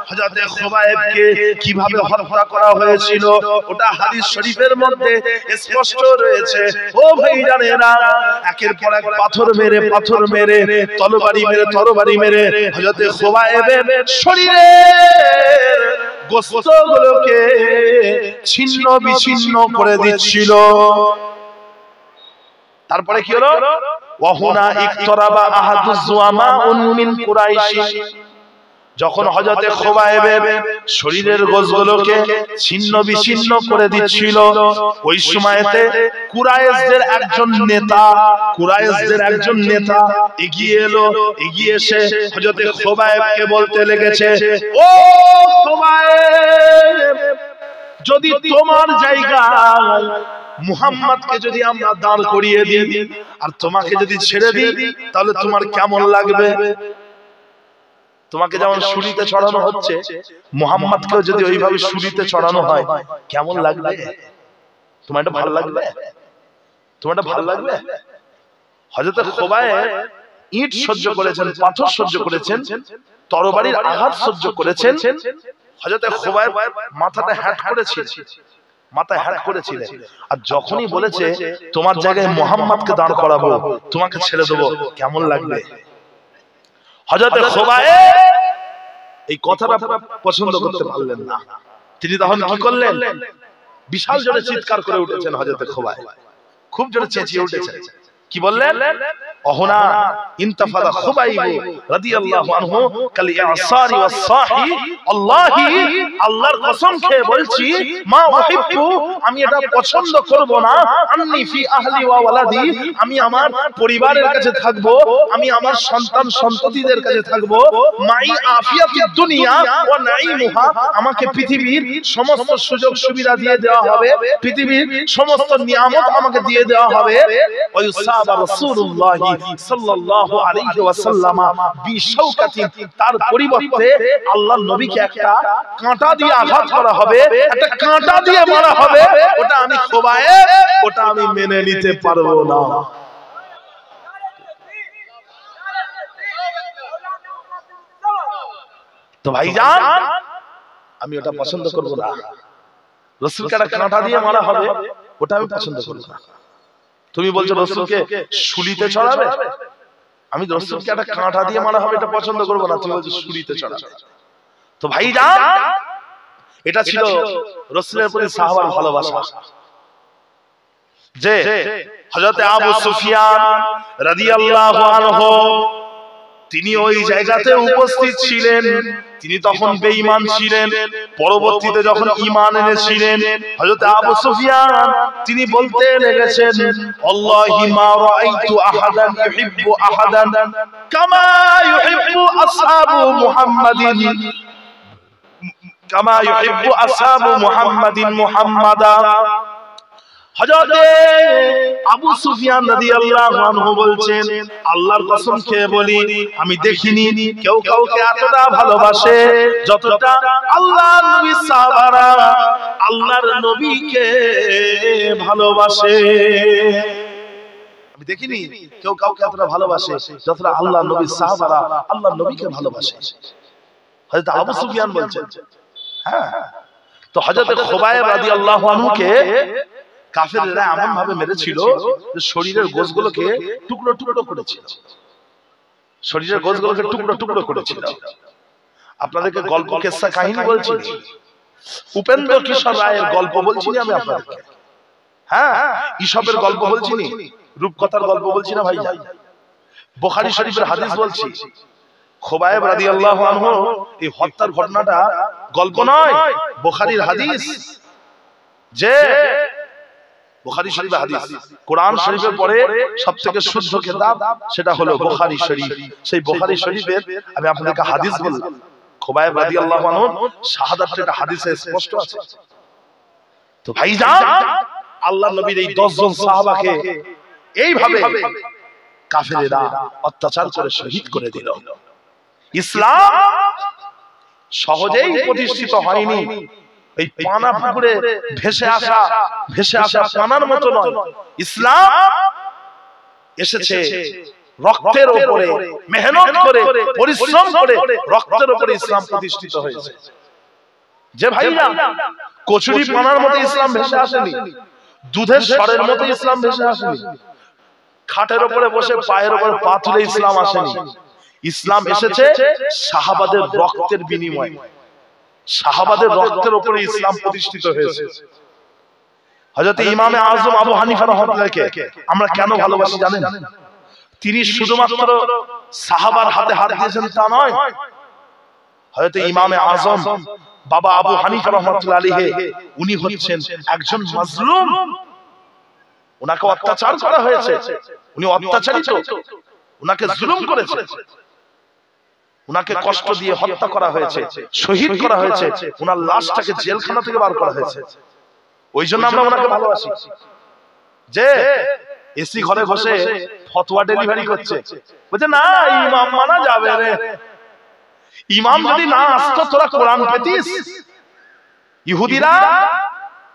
হযরত খুবাইবকে কিভাবে হত্যা করা হয়েছিল ওটা হাদিস শরীফের মধ্যে স্পষ্ট রয়েছে। ও ভাইজানেরা, একের পর এক পাথর মেরে তরবারি মেরে হযরত খুবাইবের শরীরের গোশতগুলোকে ছিন্ন বিচ্ছিন্ন করে দিচ্ছিল। তারপরে কি হলো? ওয়াহুনা ইকতারাবা আহাদুজ জুআমাউন মিন কুরাইশ, যখন হযরত খুবাইবের শরীরের গোশগুলোকে ছিন্ন বিচ্ছিন্ন করে দিচ্ছিল, ওই সময়তে কুরাইশদের একজন নেতা এগিয়ে এলো। এগিয়ে এসে হযরত খুবাইবকে বলতে লেগেছে, ও খুবাইব, যদি তোমার জায়গায় মুহাম্মদকে যদি আমরা দাঁড় করিয়ে দিই আর তোমাকে যদি ছেড়ে দিই তাহলে তোমার কেমন লাগবে? তোমাকে যেমন শুলিতে চড়ানো হচ্ছে, মুহাম্মদকেও যদি ওইভাবে শুলিতে চড়ানো হয় কেমন লাগবে? তোমার এটা ভালো লাগবে? হযরত খুবাইব ইট সহ্য করেছেন, পাথর সহ্য করেছেন, তরবারির আঘাত সহ্য করেছেন। হযরত খুবাইব মাথায় হ্যাট করেছিলেন। আর যখনই বলেছে তোমার জায়গায় মুহাম্মদকে দাঁড় করাবো, তোমাকে ছেড়ে দেবো, কেমন লাগবে? হযরত খুবাইব এই কথাটা পছন্দ করতে পারলেন না। তিনি তখন কি করলেন? বিশাল জোরে চিৎকার করে উঠেছেন। হযরত খুবাইব খুব জোরে চেঁচিয়ে উঠেছেন। কি বললেন? অহনা ইনতাফাদা খুবাইব রাদিয়াল্লাহু আনহু কাল ইয়াসারি ওয়াস সাহি, আল্লাহর কসম খেয়ে বলছি, মা উহিব্বু, আমি এটা পছন্দ করব না, আন্নি ফি আহলি ওয়া ওয়ালাদি, আমি আমার পরিবারের কাছে থাকব, আমি আমার সন্তান সন্ততিদের কাছে থাকব, মাই আফিয়াতুদ দুনিয়া ওয়া নাঈমুহা, আমাকে পৃথিবীর সমস্ত সুযোগ সুবিধা দিয়ে দেওয়া হবে, পৃথিবীর সমস্ত নিয়ামত আমাকে দিয়ে দেওয়া হবে। ওয়া ইউসাবা রাসূলুল্লাহ সাল্লাল্লাহু আলাইহি ওয়াসাল্লাম বিশাওকাতিন, তার পরিবর্তে আল্লাহর নবীকে একটা কাঁটা দিয়ে আঘাত করা হবে, একটা কাঁটা দিয়ে মারা হবে। ওটা আমি খুবাইব, ওটা আমি মেনে নিতে পারবো না। তো ভাইজান, আমি ওটা পছন্দ করব না। রাসূলকে একটা কাঁটা দিয়ে মারা হবে, ওটা আমি পছন্দ করব না। তুমি বলছো রাসূলকে শুলিতে চড়াবে, আমি রাসূলকে একটা কাঁটা দিয়ে মারা হবে এটা পছন্দ করব না। তুমি বলছো শুলিতে চড়াবে। তো ভাইজান, এটা ছিল রাসূলের প্রতি সাহাবার ভালোবাসা। যে হযরত আবু সুফিয়ান রাদিয়াল্লাহু আনহু তিনি ওই জায়গাতে উপস্থিত ছিলেন। তিনি তখন বেঈমান ছিলেন, পরবর্তীতে যখন ঈমান এনেছিলেন হযরত আবু সুফিয়ান তিনি বলতে লেগেছেন, আল্লাহি মা রাআইতু আহাদান ইউহিব্বু আহাদান কামা ইউহিব্বু আসহাবু মুহাম্মাদিন, কামা ইউহিব্বু আসহাবু মুহাম্মাদিন মুহাম্মাদা। হযরত আবু সুফিয়ান রাদিয়াল্লাহু আনহু বলছেন, আল্লাহর কসম খেয়ে বলি, আমি দেখিনি কেউ কাউকে এতটা ভালোবাসে যতটা আল্লাহর নবী সাহাবারা আল্লাহর নবীকে ভালোবাসে। আমি দেখিনি কেউ কাউকে এতটা ভালোবাসে যতটা আল্লাহর নবী সাহাবারা আল্লাহর নবীকে ভালোবাসে। হযরত আবু সুফিয়ান বলছেন। হ্যাঁ, তো হযরত খুবাইব রাদিয়াল্লাহু আনহুকে কাফেররা এমন ভাবে মেরেছিল যে শরীরের গোশগুলোকে টুকরো টুকরো করেছিল, শরীরের গোশগুলোকে টুকরো টুকরো করেছিল। আপনাদেরকে গল্প কিসসা কাহিনী বলছি, উপেন্দ্র কিশোর রায়ের গল্প বলছি না আমি আপনাদেরকে। হ্যাঁ, ঈশপের গল্প বলছি না, রূপকথার গল্প বলছি না ভাই। বুখারী শরীফের হাদিস বলছি। খুবাইব রাদিয়াল্লাহু আনহু এই হত্যার ঘটনাটা গল্প নয়, বুখারীর হাদিস। যে বুখারী শরীফের হাদিস, কোরআন শরীফের পরে সবথেকে শুদ্ধ কিতাব সেটা হলো বুখারী শরীফ। সেই বুখারী শরীফের আমি আপনাদেরকে হাদিস বললাম। খুবাইব রাদিয়াল্লাহু আনহু শাহাদাতের একটা হাদিসে স্পষ্ট আছে। তো ভাইজান, আল্লাহর নবীর এই 10 জন সাহাবাকে এইভাবে কাফেররা অত্যাচার করে শহীদ করে দিল। ইসলাম সহজেই প্রতিষ্ঠিত হয়নি। এই পানা পুকুরে ভেসে আসা পানার মতো নয়। ইসলাম এসেছে রক্তের উপরে মেহনত করে পরিশ্রম করে রক্তের উপরে ইসলাম প্রতিষ্ঠিত হয়েছে। যে ভাইরা কচুরি পানার মতো ইসলাম ভেসে আসেনি, দুধের স্বরের মতো ইসলাম ভেসে আসেনি, খাটের উপরে বসে পায়ের উপরে পা তুলে ইসলাম আসেনি। ইসলাম এসেছে সাহাবাদের রক্তের বিনিময়ে, সাহাবাদের রক্তের উপরে ইসলাম প্রতিষ্ঠিত হয়েছে। হযরত ইমামে আযম আবু হানিফা রাহমাতুল্লাহকে আমরা কেন ভালোবাসি জানেন? তিনি শুধুমাত্র সাহাবার হাতে হাত দিয়েছেন তা নয়, হযরত ইমামে আযম বাবা আবু হানিফা রাহমাতুল্লাহ আলাইহি উনি হচ্ছেন একজন মাজলুম, উনাকে অত্যাচার করা হয়েছে, উনি অত্যাচারিত, উনাকে জুলুম করেছে, উনাকে কষ্ট দিয়ে হত্যা করা হয়েছে, শহীদ করা হয়েছে, উনার লাশটাকে জেলখানা থেকে বার করা হয়েছে। ওই জন্য আমরা ওনাকে ভালোবাসি। যে এসি ঘরে বসে ফতোয়া ডেলিভারি করছে, বলছে না ইমাম মানা যাবে রে, ইমাম যদি না আসতো তোরা কোরআন পেতিস। ইহুদিরা,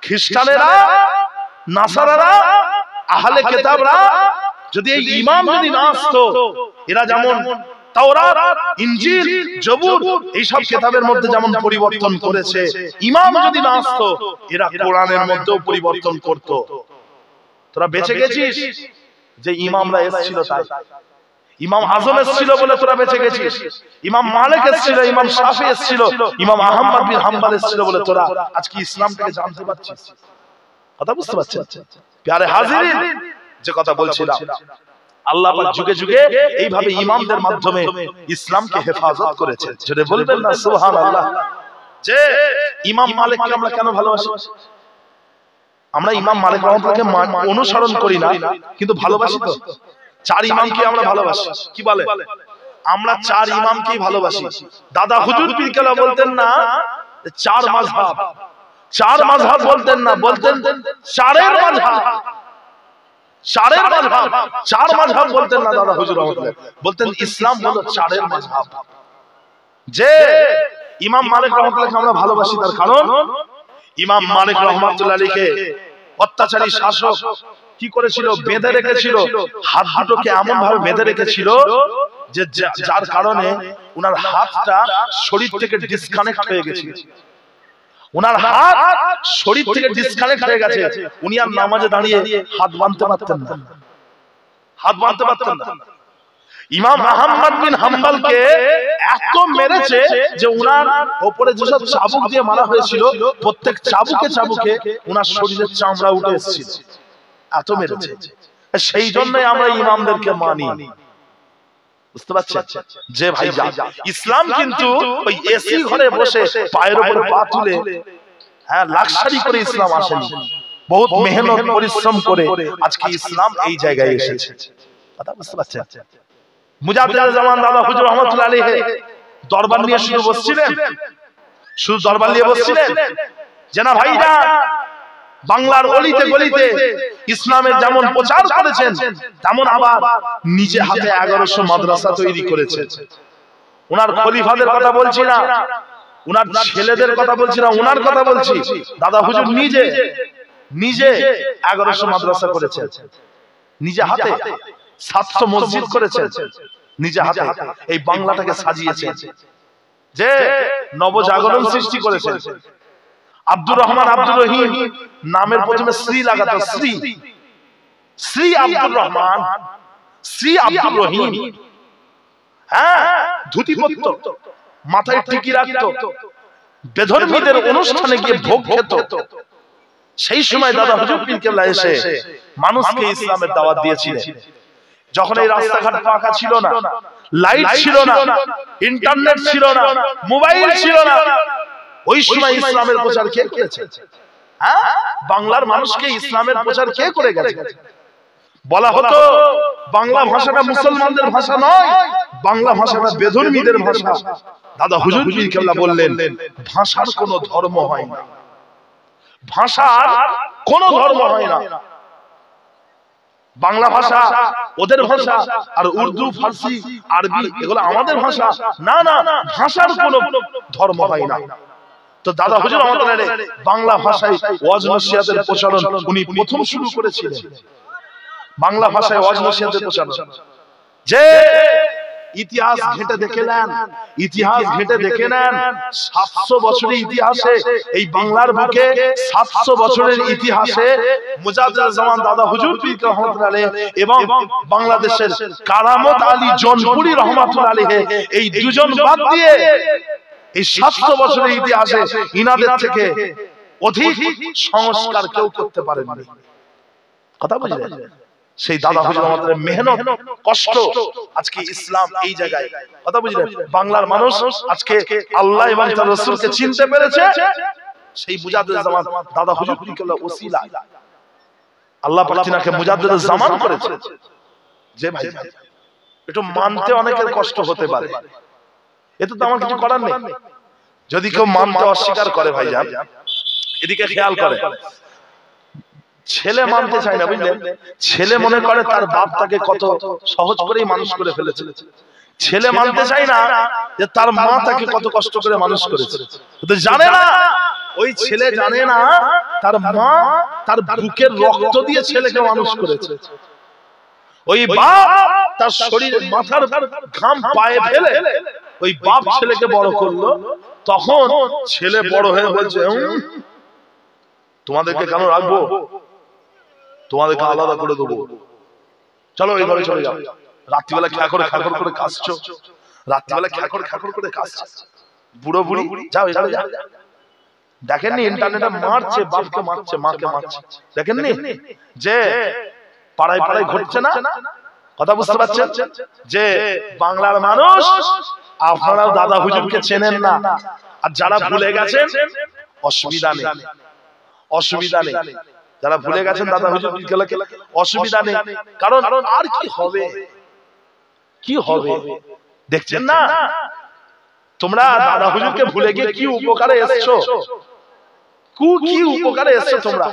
খ্রিস্টানেরা, নাসারারা, আহলে কিতাবরা যদি এই ইমাম যদি না আসতো, এরা যেমন তাওরাত, ইনজিল, জবুর এইসব কিতাবের মধ্যে যেমন পরিবর্তন করেছে, ইমাম যদি না আসতো এরা কোরআনের মধ্যেও পরিবর্তন করত। তোরা বেঁচে গেছিস যে ইমামরা এসেছিল তাই, ইমাম আযম এসেছিল বলে তোরা বেঁচে গেছিস, ইমাম মালিক এসেছিল, ইমাম শাফি এসেছিল, ইমাম আহমদ বিন হাম্বল এসেছিল বলে তোরা আজকে ইসলামটাকে জানতে পারছিস। কথা বুঝতে পারছেন? প্যারে হাজিরিন, যে কথা বলছিলাম, আল্লাহ পাক যুগে যুগে এইভাবে ইমামদের মাধ্যমে ইসলামকে হেফাজত করেছেন। যদি বলবেন না সুবহানাল্লাহ। যে ইমাম মালিককে আমরা কেন ভালোবাসি? আমরা ইমাম মালিক রাহমাতুল্লাহকে অনুসরণ করি না, কিন্তু ভালোবাসি তো। চার ইমামকে আমরা ভালোবাসি। কি বলে? আমরা চার ইমামকেই ভালোবাসি। দাদা হুজুর পীর কেবলা বলতেন না চার মাযহাব, চার মাযহাব বলতেন না, বলতেন চারের মাযহাব, চারের মাযহাব, চার মাযহাব বলতেন না দাদা হুজুর রাহমাতুল্লাহ, বলতেন ইসলাম হলো চারের মাযহাব। যে ইমাম মালিক রাহমাতুল্লাহকে আমরা ভালোবাসি তার কারণ ইমাম মালিক রাহমাতুল্লাহ আলাইহিকে অত্যাচারী শাসক কি করেছিল? বেঁধে রেখেছিল, হাত দুটোকে এমন ভাবে বেঁধে রেখেছিল যে যার কারণে উনার হাতটা শরীর থেকে ডিসকানেক্ট হয়ে গেছিল। উনার হাত শরীর থেকে ডিসকানেক্ট হয়ে গেছে, উনি আর নামাজে দাঁড়িয়ে হাত বাঁধতে পারতেন না, হাত বাঁধতে পারতেন না। ইমাম আহমদ বিন হাম্বলকে এত মেরেছে যে উনার উপরে যেসব চাবুক দিয়ে মারা হয়েছিল প্রত্যেক চাবুকে চাবুকে উনার শরীরের চামড়া উঠে এসেছিল, এত মেরেছে। সেই জন্যই আমরা ইমামদেরকে মানি। বুঝতে পারছেন? যে ভাই ইসলাম কিন্তু ওই এসি ঘরে বসে পায়ের উপরে পা তুলে হ্যাঁ লাক্সারি করে ইসলাম আসেনি, বহুত মেহনত পরিশ্রম করে আজকে ইসলাম এই জায়গায় এসেছে। কথা বুঝতে পারছেন? মুজাদ্দিদুল জামান দাদা হুজুর রাহমাতুল্লাহ আলাইহি দরবার নিয়ে শুধু বসছিলেন, শুধু দরবার নিয়ে বসছিলেন যে না ভাইরা বাংলার অলিতে গলিতে ইসলামের যেমন প্রচার করেছেন তেমন আবার নিজে হাতে 1100 মাদ্রাসা তৈরি করেছেন। ওনার খলিফাদের কথা বলছি না, ওনার ছেলেদের কথা বলছি না, ওনার কথা বলছি। দাদা হুজুর নিজে নিজে 1100 মাদ্রাসা করেছেন, নিজে হাতে 700 মসজিদ করেছেন, নিজে হাতে এই বাংলাটাকে সাজিয়েছেন, যে নবজাগরণ সৃষ্টি করেছেন। আব্দুর রহমান আব্দুর রহিম নামের প্রথমে শ্রী লাগাতো, শ্রী শ্রী আব্দুর রহমান, শ্রী আব্দুর রহিম। হ্যাঁ, ধুতি পরত, মাথায় টিকি রাখতো, বেধর্মীদের অনুষ্ঠানে গিয়ে ভোগ খেত। সেই সময় দাদা হুজুর পীর কেবলা এসে মানুষকে ইসলামের দাওয়াত দিয়েছিলেন। যখন এই রাস্তাঘাট পাকা ছিল না, লাইট ছিল না, ইন্টারনেট ছিল না, মোবাইল ছিল না, ওই সময় ইসলামের প্রচার কে করেছে? হ্যাঁ, বাংলার মানুষকে ইসলামের প্রচার কে করে গেছে? বলা হতো বাংলা ভাষাটা মুসলমানদের ভাষা নয়, বাংলা ভাষাটা বেধর্মীদের ভাষা। দাদা হুজুর পীর কেবলা বললেন ভাষার কোনো ধর্ম হয় না, ভাষার কোনো ধর্ম হয় না। বাংলা ভাষা ওদের ভাষা, আর উর্দু, ফার্সি, আরবি এগুলো আমাদের ভাষা। না না, ভাষার কোনো ধর্ম হয় না। তো দাদা হুজুর আমাদের বাংলা ভাষায় ওয়াজ নসিহতের প্রচলন উনি প্রথম শুরু করেছিলেন। বাংলা ভাষায় ওয়াজ নসিহতের প্রচলন যে ইতিহাস ঘেঁটে দেখে নেন, ইতিহাস ঘেঁটে দেখে নেন, 700 বছরের ইতিহাসে এই বাংলার বুকে 700 বছরের ইতিহাসে মুজাদ্দেদ জামান দাদা হুজুর পীর রহমাতুল্লাহ আলাইহি এবং বাংলাদেশের কারামত আলী জনপুরি রহমাতুল্লাহ আলাইহি এই দুজন বাদ দিয়ে এই 700 বছরের ইতিহাসে ইনাদের থেকে অধিক সংস্কার কেউ করতে পারেননি। কথা বুঝলেন? সেই দাদা হুজুর আমাদের মেহনত কষ্ট আজকে ইসলাম এই জায়গায়। কথা বুঝলেন? বাংলার মানুষ আজকে আল্লাহ এবং তার রাসূলকে চিনতে পেরেছে সেই মুজাদ্দেদ জামান দাদা হুজুর পীরের ওসিলা। আল্লাহ পাক তিনাকে মুজাদ্দেদ জামান করেছে। যে ভাই একটু মানতে অনেকের কষ্ট হতে পারে, এতে তো আমার কিছু করার নেই। যদি কেউ মানতে অস্বীকার করে ভাইজান, এদিকে খেয়াল করে, ছেলে মানতে চায় না, বুঝলেন? ছেলে মনে করে তার বাপ তাকে কত সহজ করেই মানুষ করে ফেলেছে। ছেলে মানতে চায় না যে তার মা তাকে কত কষ্ট করে মানুষ করেছে। তো জানে না, ওই ছেলে জানে না তার মা তার বুকের রক্ত দিয়ে ছেলেকে মানুষ করেছে। ওই বাপ তার শরীর মাথার ঘাম পায়ে ফেলে ওই বাপ ছেলেকে বড় করলো। তখন ছেলে বড় হয়ে বলছে, তোমাদেরকে কেন রাখবো, তোমাদেরকে আলাদা করে দেবো, চলো এই ঘরে চলে যাও। রাত্রিবেলা খ্যাকর খ্যাকর করে কাঁদছো, রাত্রিবেলা খ্যাকর খ্যাকর করে কাঁদছো, বুড়ো বুড়ি যাও এই ঘরে যাও। দেখেননি ইন্টারনেটে মারছে, বাপকে মারছে, মাকে মারছে, দেখেননি যে পাড়ায় পাড়ায় ঘটছে না? কথা বুঝতে পারছেন? যে বাংলার মানুষ আপনারাও দাদা হুজুরকে চেনেন না, আর যারা ভুলে গেছেন অসুবিধা নেই, অসুবিধা নেই। যারা ভুলে গেছেন দাদা হুজুর পীরকে অসুবিধা নেই, কারণ আর কি হবে, কি হবে দেখছেন না? তোমরা দাদা হুজুরকে ভুলে গিয়ে কি উপকারে এসছো, কি উপকারে এসছো তোমরা?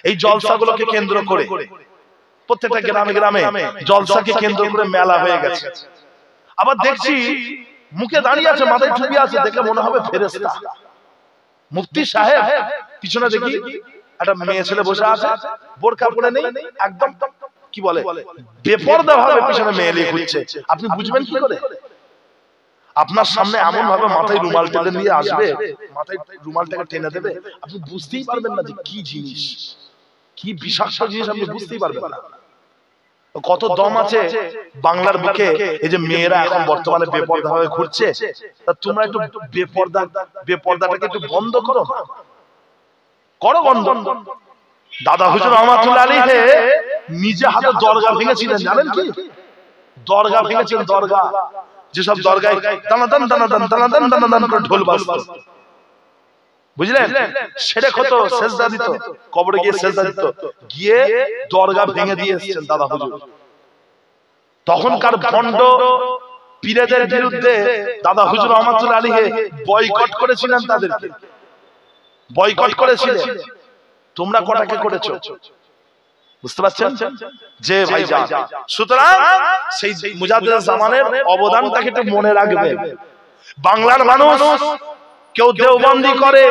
এই জলসাগুলোকে কেন্দ্র করে প্রত্যেকটা গ্রামে গ্রামে জলসাকে কেন্দ্র করে মেলা হয়ে গেছে। আবার দেখছি মুখে দাঁড়িয়ে আছে, মাথায় টুপি আছে, দেখে মনে হবে ফেরেশতা। মুফতি সাহেব পিছনে দেখি একটা মেয়ে ছেলে বসে আছে, বোরকা পরে নেই, একদম কি বলে বেপরদা ভাবে পিছনে মেয়ে নিয়ে ঘুরছে। আপনি বুঝবেন কি করে? আপনার সামনে এমন ভাবে মাথায় রুমাল টেনে নিয়ে আসবে, মাথায় রুমালটাকে টেনে দেবে, আপনি বুঝতেই পারবেন না যে কি জিনিস, কি বিষাক্ত জিনিস, আপনি বুঝতেই পারবেন না। কত দম আছে বাংলার বুকে। এই যে মেয়েরা এখন বর্তমানে বেপরদা ভাবে ঘুরছে, তা তোমরা একটু বেপরদাটাকে একটু বন্ধ করো, করো বন্ধ। দাদা হুজুর রহমাতুল্লাহ আলাইহি নিজে হাতে দরগা ভেঙেছিলেন, জানেন কি? দরগা ভেঙেছিলেন, দরগা, যেসব দরগায় দানাদান দানাদান দানাদান দানাদান করে ঢোল বাজতো, বুঝলেন? সেটা কত সেজদা দিত, কবরে গিয়ে সেজদা দিত, গিয়ে দরগা ভেঙে দিয়ে এসেছেন দাদা হুজুর। তখনকার ভণ্ড পীরেদের বিরুদ্ধে দাদা হুজুর রহমাতুল্লাহ আলাইহি বয়কট করেছিলেন, তাদেরকে বয়কট করেছিলেন। তোমরা কটাকে করেছো? বুঝতে পারছেন যে ভাইজান? সুতরাং সেই মুজাদ্দেদ জামানের অবদানটাকে একটু মনে রাখবেন। বাংলার মানুষ কেউ দেওবন্দি করে,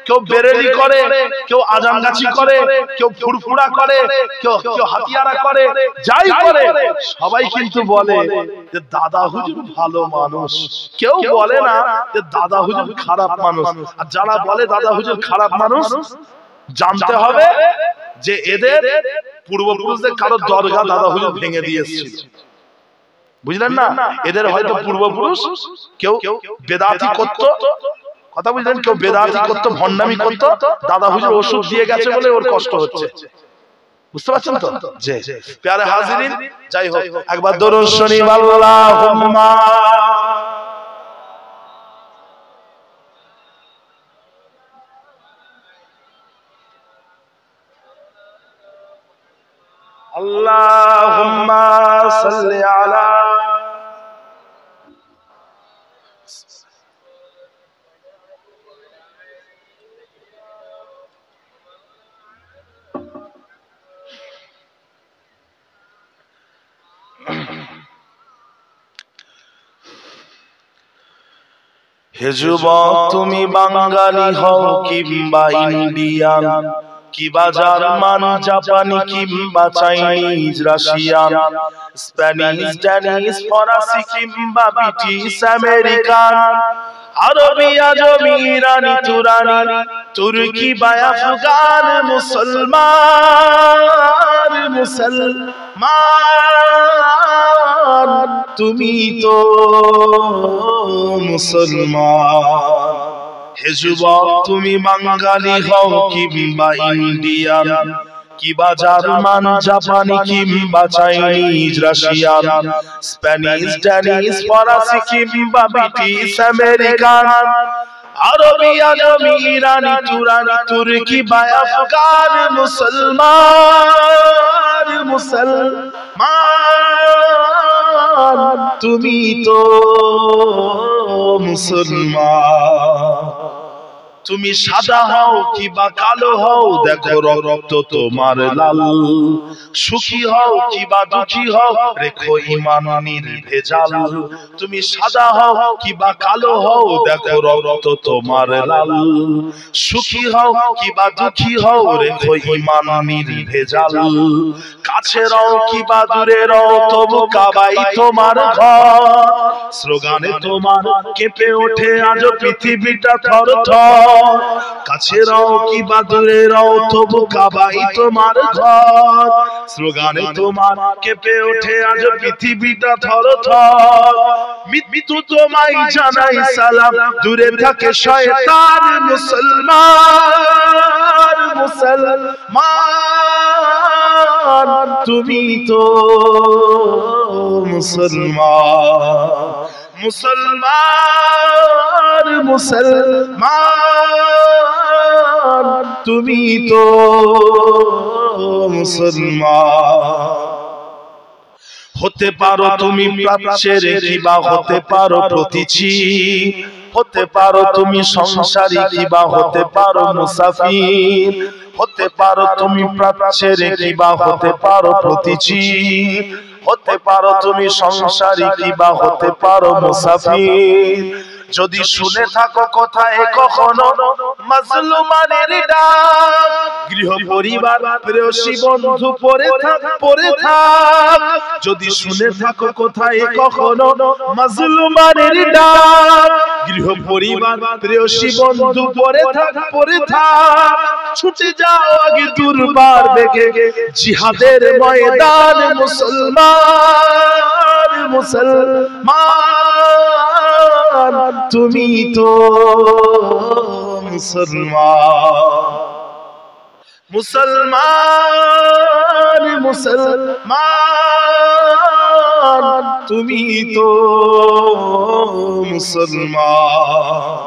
কেউ বেরেলি করে, কেউ আজানগাছি করে, কেউ ফুরফুরা করে, কেউ হাতিয়ারা করে, যাই করে সবাই কিন্তু বলে যে দাদা হুজুর ভালো মানুষ। কেউ বলে না যে দাদা হুজুর খারাপ মানুষ। আর যারা বলে দাদা হুজুর খারাপ মানুষ, জানতে হবে যে এদের পূর্বপুরুষদের কারো দরগা দাদা হুজুর ভেঙে দিয়ে এসেছিল, বুঝলেন না? এদের হয়তো পূর্বপুরুষ কেউ বেদাতি করত, কথা বুঝলেন, কেউ বেদাতি করত, ভণ্ডামি করত, দাদা হুজুর ওষুধ দিয়ে গেছে বলে ওর কষ্ট হচ্ছে। বুঝতে পারছেন তো? জি প্যারে হাজিরিন, যাই হোক একবার দরুদ শরীফ আল্লাহুম্মা আল্লাহুম্মা সাল্লি আলা হে যুবক, তুমি বাঙালি হও কিংবা ইন্ডিয়ান, কিবা জার্মান জাপানি কিংবা চাইনিজ রাশিয়ান স্প্যানিশ ড্যানিশ ফরাসি কিংবা ব্রিটিশ আমেরিকান আরবি আজমি ইরানি তুরানি তুর্কি বা আফগান মুসলমান মুসলমান তুমি তো মুসলমান। হে যুবক তুমি বাঙালি হও কিংবা ইন্ডিয়ান কিবা জার্মান জাপানি কিংবা চাইনিজ রাশিয়ান স্প্যানিশ ড্যানিশ ফরাসি কিংবা ব্রিটিশ আমেরিকান আরবি আজমি ইরানি তুরানি তুর্কি বা আফগান মুসলমান মুসলমান তুমি তো মুসলমান। তুমি সাদা হও কিবা কালো হও দেখো রক্ত তোমার লাল সুখী হও কিবা দুঃখী হও রেখো ঈমান নির্ভেজাল। তুমি সাদা হও কিবা কালো হও দেখো রক্ত তোমার লাল সুখী হও কিবা দুঃখী হও রেখো ঈমান নির্ভেজাল। কাছে রও কিবা দূরে রও তবু কাবাই তোমার ঘর স্লোগানে তোমার কেঁপে ওঠে আজ পৃথিবীটা থরথর। কাছে রও কিবা দূরে রও তবু কাবাই তোমার ঘর স্লোগানে তোমার কেঁপে ওঠে আজ পৃথিবীটা থরথর। মৃত্যু তোমায় জানাই সালাম দূরে থাকে শয়তান মুসলমান মুসলমান তুমি তো মুসলমান মুসলমান মুসলমান তুমি তো মুসলমান। হতে পারো তুমি প্রাচ্যের কিবা হতে পারো প্রতিচি হতে পারো তুমি সংসারী কিবা হতে পারো মুসাফির হতে পারো তুমি প্রাচ্যের কিবা হতে পারো প্রতিচি হতে পারো তুমি সংসারী কিবা হতে পারো মুসাফির। যদি শুনে থাকো কোথায় কখনো মাজলুমানের ডাক গৃহ পরিবার প্রেয়সী বন্ধু পড়ে থাক যদি শুনে থাকো কোথায় কখনো মাজলুমানের ডাক গৃহ পরিবার প্রেয়সী বন্ধু পড়ে থাক ছুটে যাও আগে দুর্বার বেগে জিহাদের ময়দান মুসলমান মুসলমান তুমি তো মুসলমান মুসলমান মুসলমান তুমি তো মুসলমান।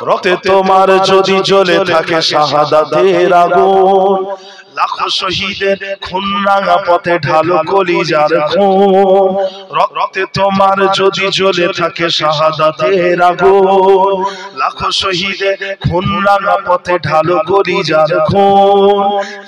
রক্তে তোমার যদি জ্বলে থাকে শাহাদাতের আগুন লাখো শহীদের খুন রাঙা পথে ঢালো কলিজার খুন। রক্তে তোমার যদি জ্বলে থাকে শাহাদাতের আগুন লাখো শহীদের খুন রাঙা পথে ঢালো কলিজার খুন।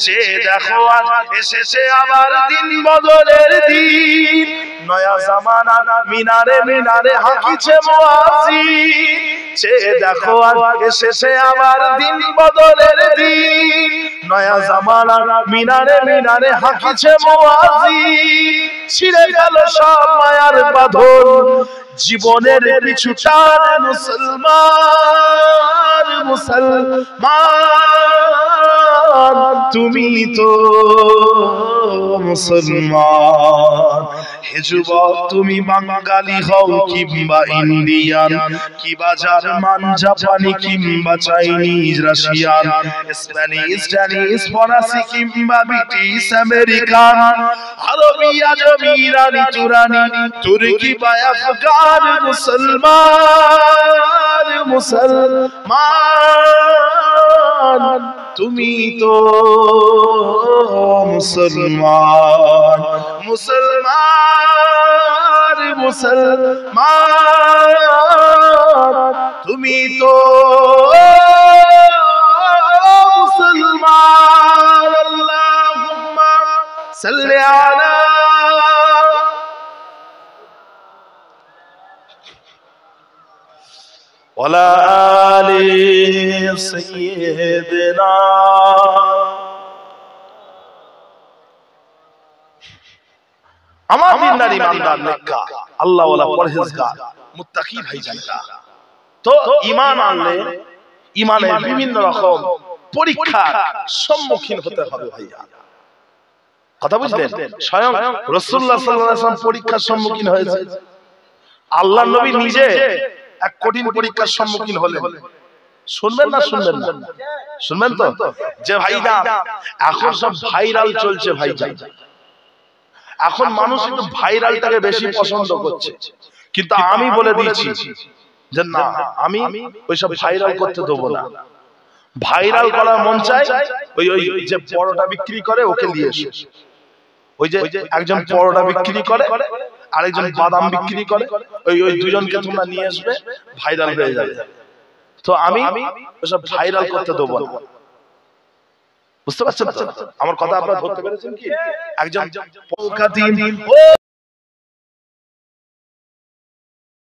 চেয়ে দেখো আজ এসেছে আবার দিন বদলের দিন নয়া জামানা মিনারে মিনারে হাঁকিছে মুয়াজ্জিন। চেয়ে দেখো আজ এসেছে আবার দিন বদলের দিন নয়া জামানা মিনারে মিনারে হাঁকিছে মুয়াজ্জিন। ছিঁড়ে গেল সব মায়ার বাঁধন জীবনের পিছু টান মুসলমান মুসলমান তুমি তো মুসলমান। হে যুবক তুমি বাঙালি হও কিংবা ইন্ডিয়ান কিবা জার্মান জাপানি কিংবা চাইনিজ রাশিয়ান স্প্যানিশ ড্যানিশ ফরাসি কিংবা ব্রিটিশ আমেরিকান আরবি আজমি ইরানি তুরানি তুর্কি বা আফগান মুসলমান মুসলমান তুমি তো মুসলমান মুসলমান মুসলমান তুমি তো মুসলমান। আল্লাহুম্মা সাল্লি আলা ওয়ালা আলি সাইয়্যিদিনা। আমার দিনদার ইমানদার নেককার আল্লাহ ওয়ালা পরহেজগার মুত্তাকি ভাইজানেরা, তো ঈমান আনলে ঈমানের বিভিন্ন রকম পরীক্ষার সম্মুখীন হতে হবে ভাইয়া। কথা বুঝলেন? স্বয়ং রাসূলুল্লাহ সাল্লাল্লাহু আলাইহি ওয়াসাল্লাম পরীক্ষার সম্মুখীন হয়েছে। আল্লাহর নবী নিজে এক কঠিন পরীক্ষার সম্মুখীন হলেন। শুনবেন না শুনবেন না? শুনবেন তো? যে ভাইজান এখন সব ভাইরাল চলছে ভাইজান, এখন মানুষ একটু ভাইরালটাকে বেশি পছন্দ করছে, কিন্তু আমি বলে দিয়েছি যে না, আমি ওইসব ভাইরাল করতে দেবো না। ভাইরাল করার মন চাই ওই ওই যে পরোটা বিক্রি করে ওকে নিয়ে এসো। ওই যে একজন পরোটা বিক্রি করে আর একজন বাদাম বিক্রি করে, ওই ওই দুজনকে তোমরা নিয়ে আসবে, ভাইরাল হয়ে যাবে। তো আমি ওইসব ভাইরাল করতে দেবো না। বুঝতে পারছেন তো আমার কথা? আপনারা ধরতে পেরেছেন কি? একজন